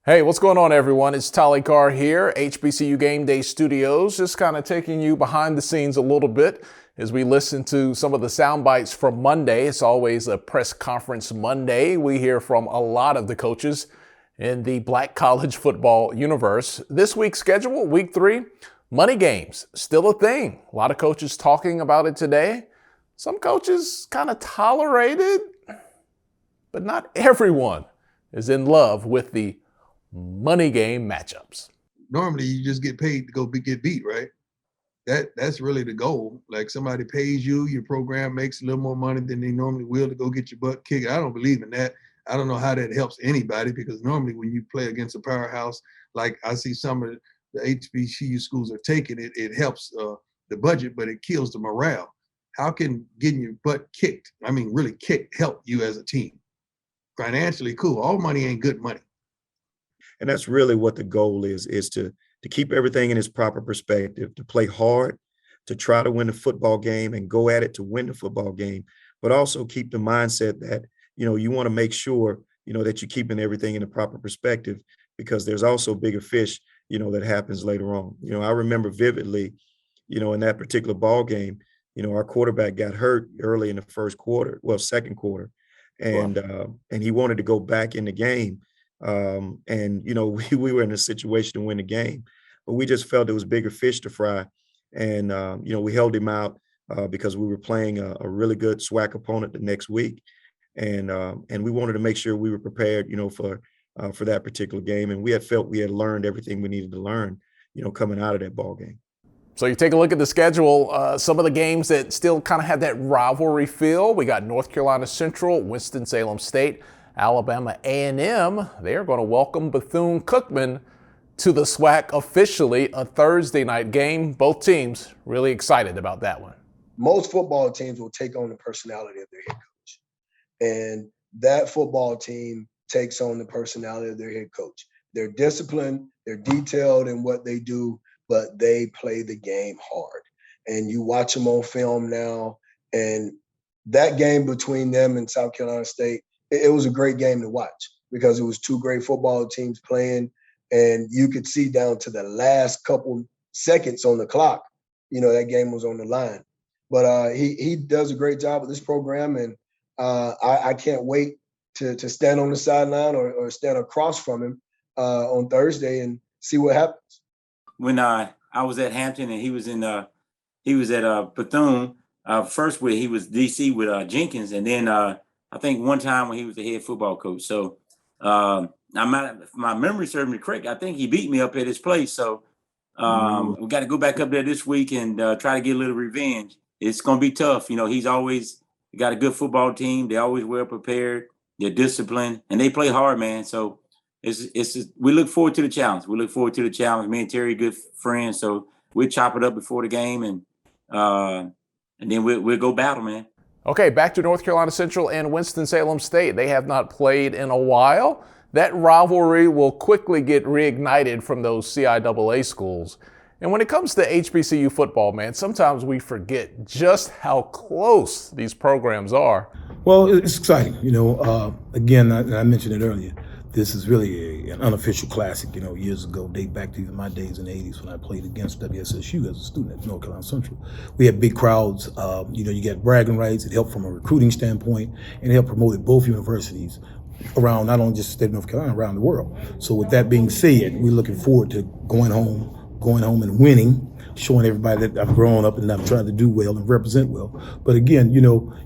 Hey, what's going on, everyone? It's Tally Carr here, HBCU Game Day Studios, just kind of taking you behind the scenes a little bit as we listen to some of the sound bites from Monday. It's always a press conference Monday. We hear from a lot of the coaches in the Black college football universe. This week's schedule, week 3, money games, still a thing. A lot of coaches talking about it today. Some coaches kind of tolerate it, but not everyone is in love with the money game matchups. Normally you just get paid to get beat, right? That's really the goal. Like somebody pays you, your program makes a little more money than they normally will to go get your butt kicked. I don't believe in that. I don't know how that helps anybody, because normally when you play against a powerhouse, like I see some of the HBCU schools are taking it, it helps the budget, but it kills the morale. How can getting your butt kicked, I mean really kicked, help you as a team? Financially, cool. All money ain't good money. And that's really what the goal is to keep everything in its proper perspective, to play hard, to try to win the football game and go at it to win the football game, but also keep the mindset that, you want to make sure, that you're keeping everything in the proper perspective, because there's also bigger fish, that happens later on. I remember vividly, in that particular ball game, our quarterback got hurt early in the second quarter, and he wanted to go back in the game. We were in a situation to win the game, but we just felt it was bigger fish to fry. And, we held him out because we were playing a really good SWAC opponent the next week. And we wanted to make sure we were prepared, for that particular game. And we had felt we had learned everything we needed to learn, coming out of that ball game. So you take a look at the schedule, some of the games that still kind of have that rivalry feel. We got North Carolina Central, Winston, Salem State, Alabama A&M. They are going to welcome Bethune-Cookman to the SWAC officially, a Thursday night game. Both teams really excited about that one. Most football teams will take on the personality of their head coach. And that football team takes on the personality of their head coach. They're disciplined, they're detailed in what they do, but they play the game hard. And you watch them on film now, and that game between them and South Carolina State, it was a great game to watch because it was two great football teams playing, and you could see down to the last couple seconds on the clock, that game was on the line. But he does a great job with this program, and I can't wait to stand on the sideline or stand across from him on Thursday and see what happens. When I was at Hampton and he was at Bethune, first where he was DC with Jenkins, and then I think one time when he was the head football coach. So if my memory serves me correct, I think he beat me up at his place. So we got to go back up there this week and try to get a little revenge. It's going to be tough. He's always got a good football team. They're always well prepared. They're disciplined, and they play hard, man. So we look forward to the challenge. Me and Terry, good friends. So we'll chop it up before the game, and then we'll go battle, man. Okay, back to North Carolina Central and Winston-Salem State. They have not played in a while. That rivalry will quickly get reignited from those CIAA schools. And when it comes to HBCU football, man, sometimes we forget just how close these programs are. Well, it's exciting. Again, I mentioned it earlier. This is really an unofficial classic. Years ago, date back to even my days in the 80s when I played against WSSU as a student at North Carolina Central. We had big crowds. You get bragging rights. It helped from a recruiting standpoint, and it helped promote at both universities around not only just the state of North Carolina, around the world. So with that being said, we're looking forward to going home and winning, showing everybody that I've grown up and I'm trying to do well and represent well. But again,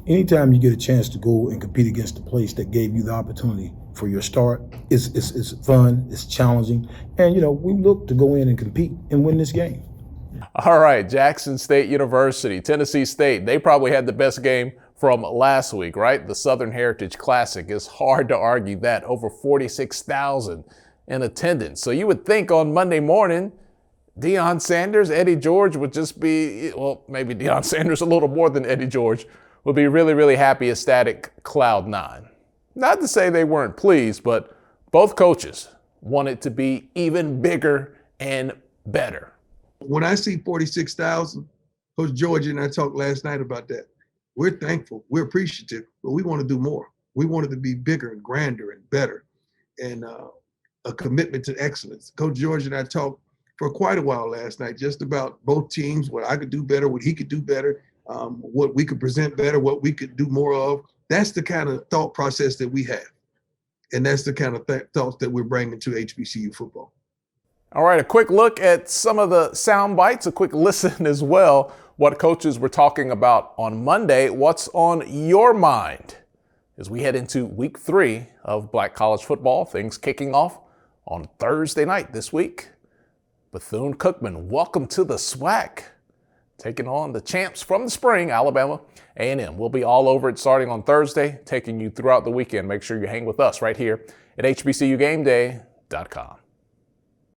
anytime you get a chance to go and compete against a place that gave you the opportunity for your start, it's fun, it's challenging, and we look to go in and compete and win this game. All right, Jackson State University, Tennessee State, they probably had the best game from last week, right? The Southern Heritage Classic. It's hard to argue that. Over 46,000 in attendance. So you would think on Monday morning, Deion Sanders, Eddie George would just be, well, maybe Deion Sanders a little more than Eddie George, would be really, really happy, ecstatic, cloud nine. Not to say they weren't pleased, but both coaches wanted to be even bigger and better. When I see 46,000, Coach George and I talked last night about that. We're thankful, we're appreciative, but we want to do more. We want it to be bigger and grander and better. And a commitment to excellence. Coach George and I talked for quite a while last night, just about both teams, what I could do better, what he could do better, what we could present better, what we could do more of. That's the kind of thought process that we have. And that's the kind of thoughts that we're bringing to HBCU football. All right, a quick look at some of the sound bites, a quick listen as well, what coaches were talking about on Monday. What's on your mind as we head into week 3 of Black college football, things kicking off on Thursday night this week. Bethune-Cookman, welcome to the SWAC, taking on the champs from the spring, Alabama A&M. We'll be all over it starting on Thursday, taking you throughout the weekend. Make sure you hang with us right here at HBCUGameDay.com.